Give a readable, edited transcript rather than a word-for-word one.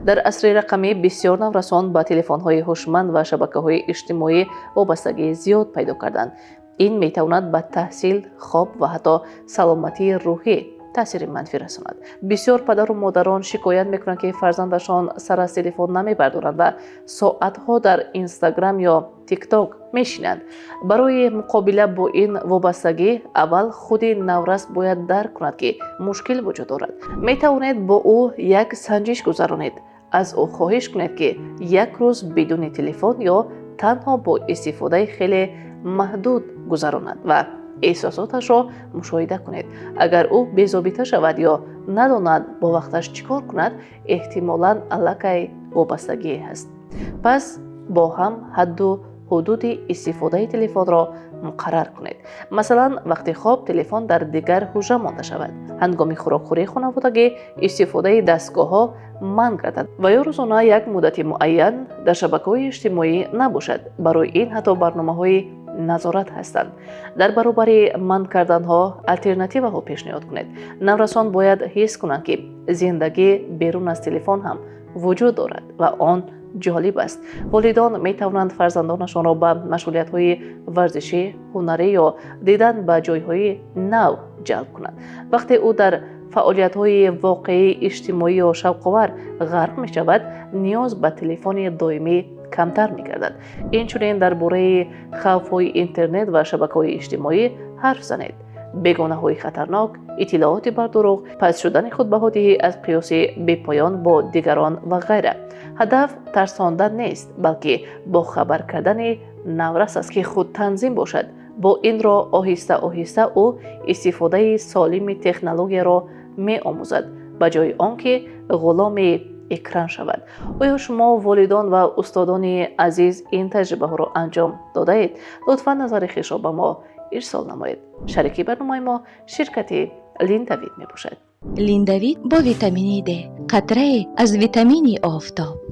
дар асри рақамӣ бисёр наврасон ба телефонҳои ҳушманд ва шабакаҳои иҷтимоӣ вобастагӣ зиёд пайдо карданд. ин метавонад ба таҳсил, хоб ва ҳатто саломатии рӯҳӣ таъсири манфӣ расонад. бисёр падару модарон шикоят мекунанд ки фарзандашон сар аз телефон намебардоранд ва соатҳо дар инстаграм ё тикток мешинанд. барои муқобила бо ин вобастагӣ аввал худи наврас бояд дарк кунад ки мушкил вуҷуд дорад. метавонед бо ӯ як санҷиш гузаронед. аз ӯ хоҳиш кунед ки як рӯз бидуни телефон ё танҳо бо истифодаи хеле маҳдуд гузаронад ва эҳсосоташро мушоҳида кунед. агар ӯ безобита шавад ё надонад бо вақташ чӣ кор кунад, эҳтимолан аллакай вобастагие ҳаст. пас бо ҳам ҳадду ҳудуди истифодаи телефонро муқаррар кунед. масалан, вақти хоб телефон дар дигар ҳуҷра монда шавад. ҳангоми хӯрокхӯрии хонаводагӣ истифодаи дастгоҳҳо манъ гардад ва ё рӯзона як муддати муайян дар шабакаҳои иҷтимоӣ набошад. барои ин ҳатто барномаҳои назорат ҳастанд. дар баробари манъ карданҳо алтернативаҳо пешниҳод кунед. наврасон бояд ҳис кунанд ки зиндагӣ берун аз телефон ҳам вуҷуд дорад ва он ҷолиб аст. волидон метавонанд фарзандонашонро ба машғулиятҳои варзишӣ, ҳунарӣ ё дидан ба ҷойҳои нав ҷалб кунанд. вақте ӯ дар фаъолиятҳои воқеӣ, иҷтимоӣ ё шавқовар ғарқ мешавад, ниёз ба телефони доимӣ камтар мегардад. инчунин дар бораи хавфҳои интернет ва шабакаҳои иҷтимоӣ ҳарф занед. бегонаҳои хатарнок, иттилооти бар дурӯғ, паст шудани худбаҳодиҳӣ аз қиёси бепоён бо дигарон ва ғайра. ҳадаф тарсондан нест, балки бохабар кардани наврас аст ки худ танзим бошад. бо ин роҳ оҳиста оҳиста ӯ истифодаи солими технологияро меомӯзад, ба ҷои он ки ғуломи экран шавад. оё шумо волидон ва устодони азиз ин таҷрибаҳоро анҷом додаед? лутфан назари хишро ба мо ирсол намоед. шарики барномаи мо ширкати Линдавид мебошад. Линдавид бо витамини Д, қатрае аз витамини офтоб.